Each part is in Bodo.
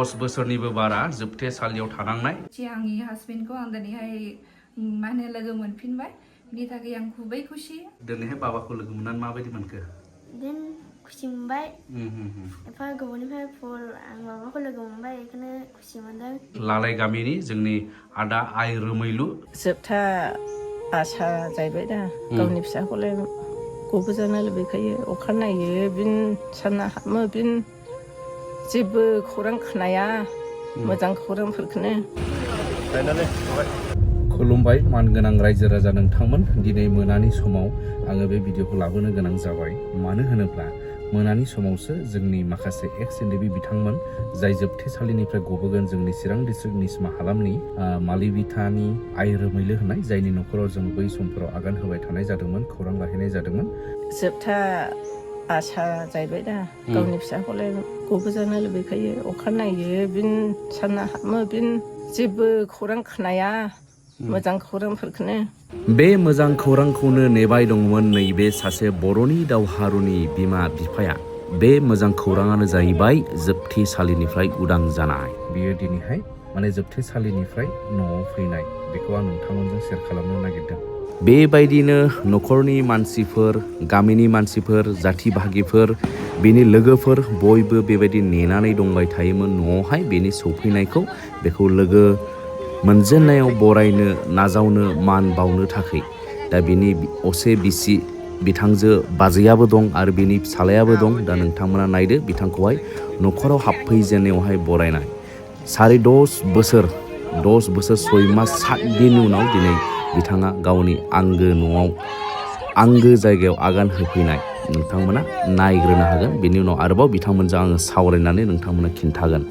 10 बोसोरनिबो बारा जोबथेसालियाव थानांनाय आंनि हासबेन्डखौ आं दिनैहाय माने लोगो मोनफिनबाय बिनि थाखाय आं खुबै खुसि दिनैहाय बाबाखौ लोगो मोननानै माबायदि मोनखो खुसि मोनबाय एफा गोबावनिफ्राय आं माबाखौ लोगो मोनबाय बेखौनो खुसि मोनदों लालाय गामिनि जोंनि आदा आइ रोमैलु जोबथा आसा जाहैबाय दा गावनि फिसाखौलाय गबो जानो लुबैखायो अखानायै बिन सानना हाबो बिन जेबो खौरां खोनाया मोजां खौरांफोरखौनो खुलुमबाय मानगोनां रायजो राजा नोंथांमोन दिनै मोनानि समाव आङो बे भिडिअखौ लाबोनो गोनां जाबाय मानो होनोब्ला मोनानि समावसो जोंनि माखासे एक्स-NDFB बिथांमोन जाय जोबथेसालिनिफ्राय गबोगोन जोंनि चिरां डिस्ट्रिक्ट निस्मा हालामनि मालिबिथानि आइ रोमैलु होनाय जायनि न'खराव जों बै समफोराव आगान होबाय थानाय जादोंमोन खौरां लाहैनाय जादोंमोन जोबथा आसा जाहैबाय दा गावनि फिसाखौलाय गबो जानो लुबैखायो अखानायै बिन सानना हाबो बिन जेबो खौरां खोनाया मोजां खौरांफोरखौनो बे मोजां खौरांखौनो नेबाय दंमोन नैबे सासे बर'नि दावहारुनि बिमा बिफाया बे मोजां खौराङानो जाहैबाय जोबथेसालिनिफ्राय उदां जानाय बियो दिनैहाय माने जोबथेसालिनिफ्राय न'आव फैनाय बेखौ आं नोंथांमोनजों शेयार खालामनो नागिरदों बेबायदिनो न'खरनि मानसिफोर गामिनि मानसिफोर जाथि भागिफोर बेनि लोगोफोर बयबो बेबायदि नेनानै दंबाय थायोमोन न'आवहाय बेनि सौफैनायखौ बेखौ लोगो मोनजेननायाव बरायनो नाजावनो मान बावनो थाखाय दा बिनि असे बिसि बिथांजो बाजैयाबो दं आरो बिनि फिसालायाबो दं दा नोंथांमोना नायदो बिथांखौहाय न'खराव हाबफैजेननायावहाय बरायनाय 10.5 बोसोर 6 मास 7 दिन उनाव दिनै बिथाङा गावनि आंगो न'आव आंगो जायगायाव आगान होफैनाय नोंथांमोना नायग्रोनो हागोन बेनि उनाव आरोबाव बिथांमोनजों आङो सावरायनानै नोंथांमोननो खिन्थागोन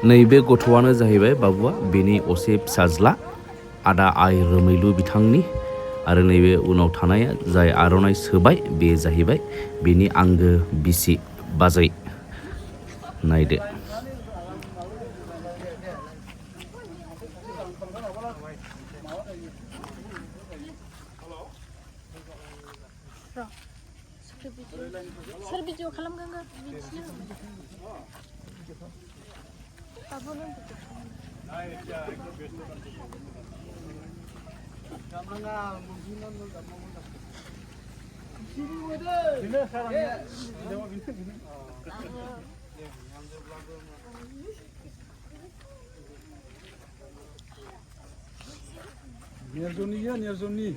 नैबे गथ'आनो जाहैबाय बाबुआ बेनि असे फिसाज्ला आदा आइ रोमैलु बिथांनि आरो नैबे उनाव थानाया जाय आर'नाइ सोबाय बे जाहैबाय बेनि आंगो बिसि बाजै नायदो सोर भिडिअ खालामगोन Nyerzoni.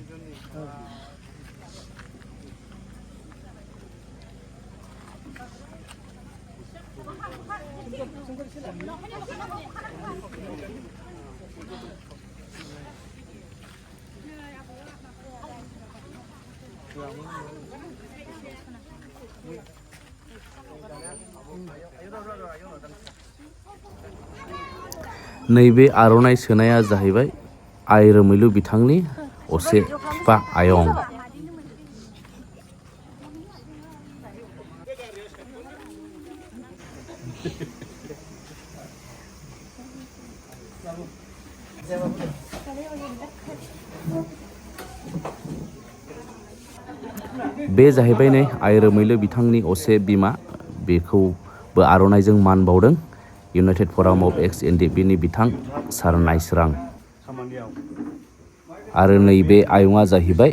नैबे आर'नाइ सोनाया जाहैबाय आइ रोमैलु बिथांनि असे बिफा आयं बे जाहैबाय नै आइ रोमैलु बिथांनि असे बिमा बेखौबो आर'नाइजों मान बावदों इउनाइटेड फराम अफ एक्स-NDFB नि बिथां सार नाइसोरां आरो नैबे आयंआ जाहैबाय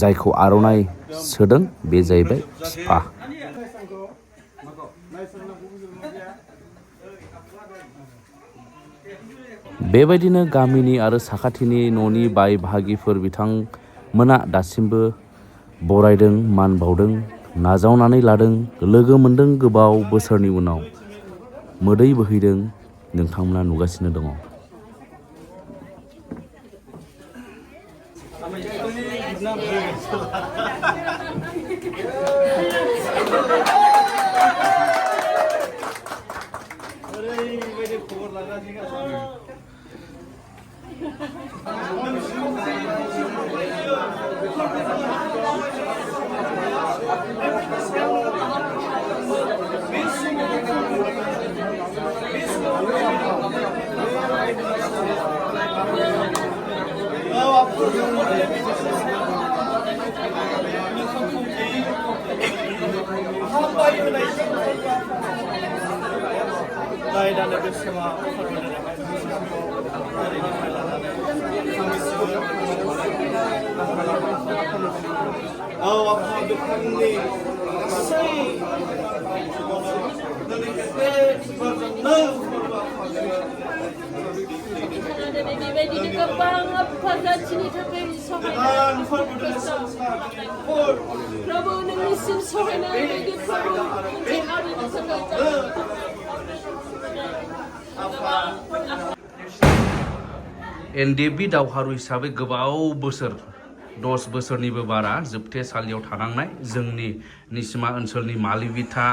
जायखौ आर'नाइ सोदों बे जाहैबाय बिफा बेबायदिनो गामिनि आरो साखाथिनि न'नि बाय बाहागिफोर बिथांमोना दासिमबो बरायदों मान बावदों नाजावनानै लादों लोगो मोनदों गोबाव बोसोरनि उनाव मोदै बोहैदों नोंथांमोना नुगासिनो दङ NDFB दावहारु हिसाबै गोबाव बोसोर 10 बोसोरनिबो बारा जोबथेसालियाव थानांनाय जोंनि निसिमा ओनसोलनि मालिबिथा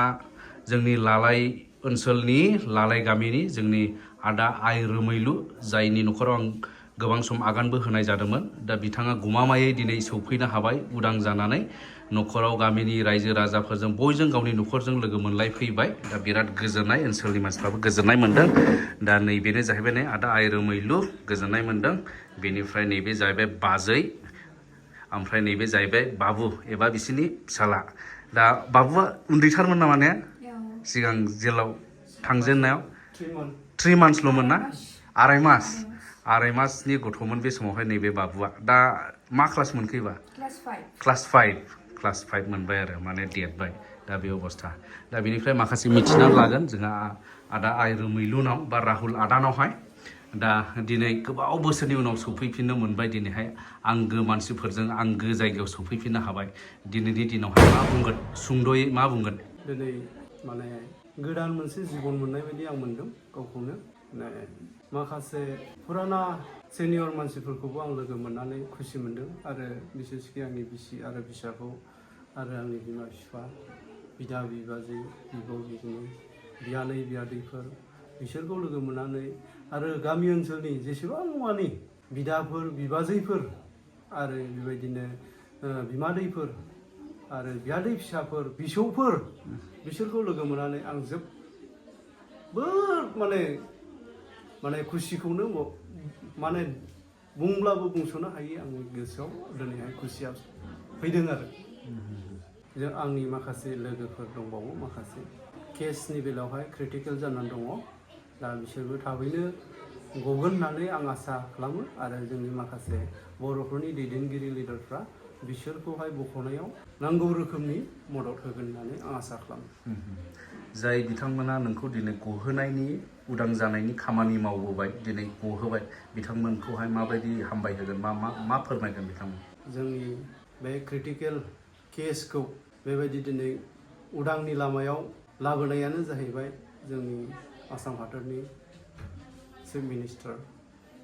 जोंनि लालाय ओनसोलनि लालाय गामिनि जोंनि आदा आइ रवमwilu जायनि नखराव आं गोबां सम आगानबो होनाय जादोंमोन दा बिथाङा गमामायै दिनै सौफैनो हाबाय उदां जानानै नखराव गामिनि रायजो राजाफोरजों बयजों गावनि नखरजों लोगो मोनलायफैबाय दा बिराद गोजोननाय ओनसोलनि मानसिफ्राबो गोजोननाय मोनदों दा नैबेनो जाहैबाय नै आदा आइ रवमwilu गोजोननाय मोनदों बेनिफ्राय नैबे जाहैबाय बाजै ओमफ्राय नैबे जाहैबाय बाबु एबा बिसिनि फिसाला दा बाबुआ उन्दैथारमोन नामा ने सिगां जेलाव थांजेननायाव 3 मान्थसल'मोन ना आराय मासनि गथ'मोन बे समावहाय नैबे बाबुआ दा मा क्लास मोनखैबा क्लास 5 मोनबाय आरो माने देरबाय दा बे अबस्था दा बेनिफ्राय माखासे मिथिनानै लागोन जोंहा आदा आइ रवमwiluनाव बा राहुल आदानावहाय दा दिनै गोबाव बोसोरनि उनाव सौफैफिननो मोनबाय दिनैहाय आंगो मानसिफोरजों आंगो जायगायाव सौफैफिननो हाबाय दिनैनि दिनावहाय मा बुंगोन सुंद'यै मा बुंगोन दिनै माने गोदान मोनसे जिबन मोननाय बायदि आं मोनदों गावखौनो माखासे फुराना सिनियर मानसिफोरखौबो आं लोगो मोननानै खुसि मोनदों आरो बिसेसखि आंनि बिसि आरो फिसाखौ आरो आंनि बिमा बिफा बिदा बिबाजै बिब' बिगुमै बियानै बियादैफोर बिसोरखौ लोगो मोननानै आरो गामि ओनसोलनि जेसेबां मानि बिदाफोर बिबाजैफोर आरो बेबायदिनो बिमादैफोर आरो बियादै फिसाफोर बिसौफोर बिसोरखौ लोगो मोननानै आं जोबोद माने खुसिखौनो माने बुंब्लाबो बुंस'नो हायै आंनि गोसोआव दिनैहाय खुसिया फैदों आरो जों आंनि माखासे लोगोफोर दंबावो माखासे केसनि बेलायावहाय क्रिटिकेल जानानै दङ दा बिसोरबो थाबैनो गगोन होननानै आं आसा खालामो आरो जोंनि माखासे बर'फोरनि दैदेनगिरि लिडारफ्रा बिसोरखौहाय बख'नायाव नांगौ रोखोमनि मदद होगोन होननानै आं आसा खालामो जाय बिथांमोना नोंखौ दिनै गहोनायनि उदां जानायनि खामानि मावबोबाय दिनै गहोबाय बिथांमोनखौहाय माबायदि हामबाय होगोन मा फोरमायगोन बिथांमोन जोंनि बे क्रिटिकेल केसखौ बेबायदि दिनै उदांनि लामायाव लाबोनायानो जाहैबाय जोंनि आसाम हादरनि चिफ मिनिस्टार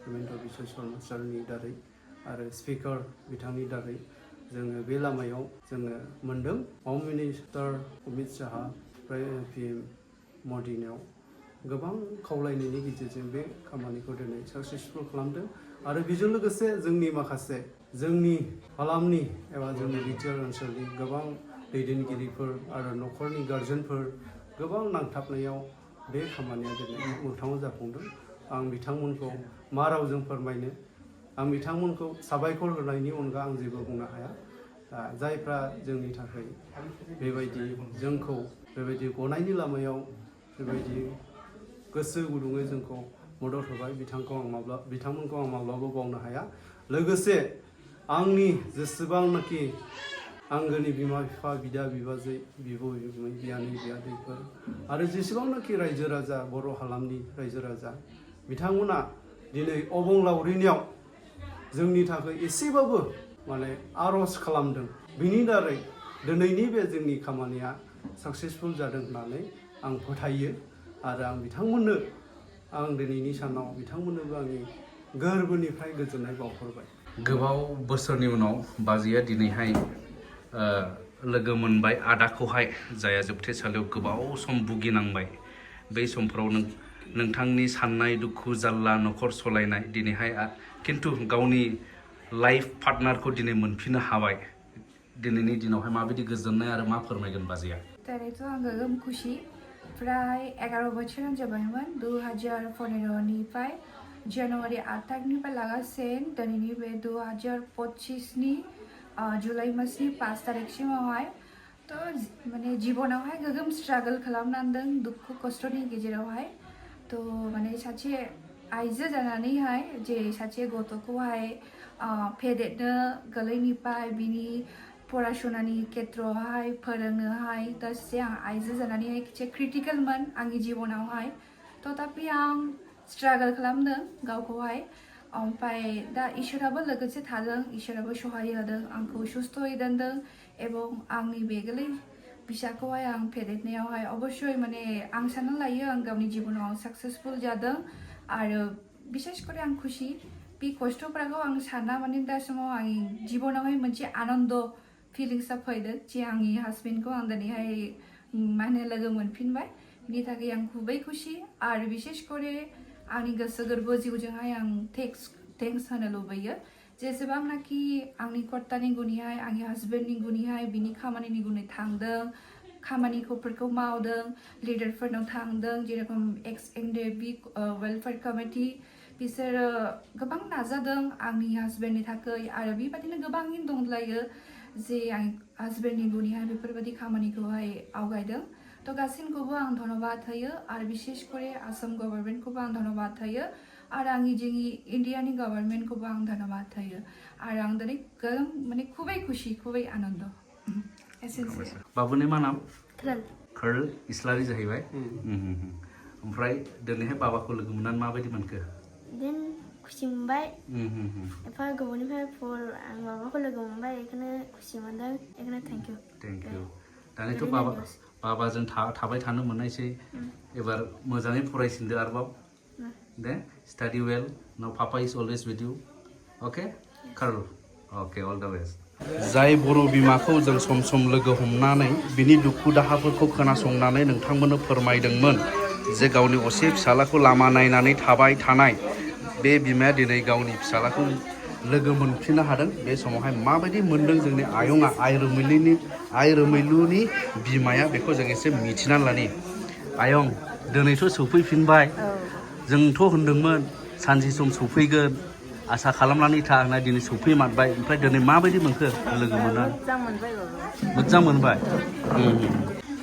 हिमन्त बिश्व शर्मा सारनि दारै आरो स्पिकार बिथांनि दारै जोङो बे लामायाव जोङो मोनदों हम मिनिस्टार अमित शाहा PM मदिनाव गोबां खावलायनायनि गेजेरजों बे खामानिखौ दिनै साक्सेसफुल खालामदों आरो बेजों लोगोसे जोंनि माखासे जोंनि हालामनि एबा जोंनि बिटिआर ओनसोलनि गोबां दैदेनगिरिफोर आरो न'खरनि गार्जेनफोर गोबां नांथाबनायाव बे खामानिया दिनै मोगथाङाव जाफुंदों आं बिथांमोनखौ मा रावजों फोरमायनो आं बिथांमोनखौ साबायखर होनायनि अनगा आं जेबो बुंनो हाया जायफ्रा जोंनि थाखाय बेबायदि जोंखौ बेबायदि गनायनि लामायाव बेबायदि गोसो गुदुङै जोंखौ मदद होबाय बिथांमोनखौ आं माब्लाबा बावनो हाया लोगोसे आंनि जेसेबांनाखि आंगोनि बिमा बिफा बिदा बिबाजै बिब' बिगुमै बियानै बियादैफोर आरो जेसेबांनाखि रायजो राजा बर' हालामनि रायजो राजा बिथांमोना दिनै अबंलावरिनियाव जोंनि थाखाय एसेबाबो माने आर'ज खालामदों बिनि दारै दिनैनि बे जोंनि खामानिया साक्सेसफुल जादों होननानै आं फोथायो आरो आं बिथांमोननो आं दिनैनि सानाव बिथांमोननोबो आंनि गोरबोनिफ्राय गोजोननाय बावहरबाय गोबाव बोसोरनि उनाव बाजैया दिनैहाय लोगो मोनबाय आदाखौहाय जाया जोबथेसालियाव गोबाव सम भुगिनांबाय बै समफ्राव नोंथांनि साननाय दुखु जाल्ला न'खर सलायनाय दिनैहाय खिन्थु गावनि लाइफ पार्टनारखौ दिनै मोनफिननो हाबाय दिनैनि दिनावहाय माबायदि गोजोननाय आरो मा फोरमायगोन बाजैया दिनैथ' आं गोगोम खुसि प्राय 11 बोसोरानो जाबायमोन 2015निफ्राय जानुवारि 8 तारिखनिफ्राय लागासिनो दिनैनि बे 2025नि जुलाइ मासनि 5 तारिखसिमावहाय थ' माने जिबनावहाय गोगोम स्ट्रागल खालामनांदों दुखु खस्थ'नि गेजेरावहाय थ' माने सासे आइजो जानानैहाय जे सासे गथ'खौहाय फेदेरनो गोरलैनिफ्राय बिनि फराशुनानि खेथ्रआवहाय फोरोंनोहाय दासे आं आइजो जानानैहाय एसे क्रिटिकेलमोन आंनि जिबनावहाय तथापि आं स्ट्रागल खालामदों गावखौहाय ओमफ्राय दा इसोराबो लोगोसे थादों इसोराबो सहाय होदों आंखौ सुस्थ'यै दोनदों एबं आंनि बे गोरलै फिसाखौहाय आं फेदेरनायावहाय अबस्यय माने आं सानना लायो आं गावनि जिबनाव साक्सेसफुल जादों आरो बिसेस करे आं खुसि बे खस्थ'फोरखौ आं साना माने दा समाव आंनि जिबनावहाय मोनसे आनन्द फिलिंसा फैदों जे आंनि हासबेन्डखौ आं दिनैहाय मा होनो लोगो मोनफिनबाय बिनि थाखाय आं खुबै खुसि आरो बिसेस करे आंनि गोसो गोरबो जिउजोंहाय आं थेंक्स होनो लुबैयो जेसेबांनाखि आंनि कर्तानि गुनैहाय आंनि हासबेन्डनि गुनैहाय बिनि खामानिनि गुनै थांदों खामानिफोरखौ मावदों लिडारफोरनाव थांदों जेरेखम Ex-NDFB वेलफेयार कमिटि बिसोरो गोबां नाजादों आंनि हासबेन्डनि थाखाय आरो बेबायदिनो गोबाङैनो दंलायो जे आं हासबेन्डनि गुनैहाय बेफोरबायदि खामानिखौहाय आवगायदों थ' गासैखौबो आं धन्यबाद होयो आरो बिसेस करे आसाम गभर्नमेन्टखौबो आं धन्यबाद होयो आरो आंनि जोंनि इन्डियानि गभर्नमेन्टखौबो आं धन्यबाद होयो आरो आं दिनै माने खुबै खुसि खुबै आनन्द एसेनोसै बाबुनि मा नाम Kral. कर्ल इस्लारि जाहैबाय ओमफ्राय दिनैहाय बाबाखौ लोगो मोननानै माबायदि मोनखो Then खुसि मोनबाय एफा गोबावनिफ्राय फर आं माबाखौ लोगो मोनबाय बेखौनो खुसि मोनदों बेखौनो थेंक इउ दानिथ' बाबाजों थाबाय थानो मोननायसै एबार मोजाङै फरायसिनदो आरोबाव दे study well now papa is always with you okay girl okay all the best जाय बर' बिमाखौ जों सम सम लोगो हमनानै बिनि दुखु दाहाफोरखौ खोनासंनानै नोंथांमोननो फोरमायदोंमोन जे गावनि असे फिसालाखौ लामा नायनानै थाबाय थानाय बे बिमाया दिनै गावनि फिसालाखौ लोगो मोनफिननो हादों बे समावहाय माबायदि मोनदों जोंनि आयंआ आइ रोमैलुनि बिमाया बेखौ जों एसे मिथिनानै लानि आयं दिनैथ' सौफैफिनबाय जोंथ' होनदोंमोन सानसे सम सौफैगोन आसा खालामनानै था होनना दिनै सौफैमारबाय ओमफ्राय दिनै माबायदि मोनखो लोगो मोनना मोजां मोनबाय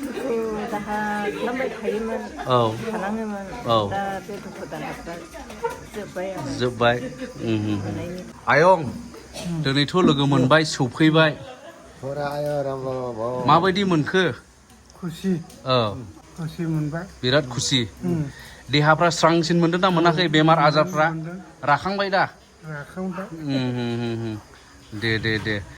दुखु दाहा खालामबाय थायोमोन थानाङोमोन दा बे दुखु दाहाफ्रा जोब्बाय आयं दिनैथ' लोगो मोनबाय सौफैबाय माबायदि मोनखो खुसि मोनबाय बिराद खुसि देहाफ्रा स्रांसिन मोनदों ना मोनाखै बेमार आजारफ्रा राखांबाय दा राखांबाय दे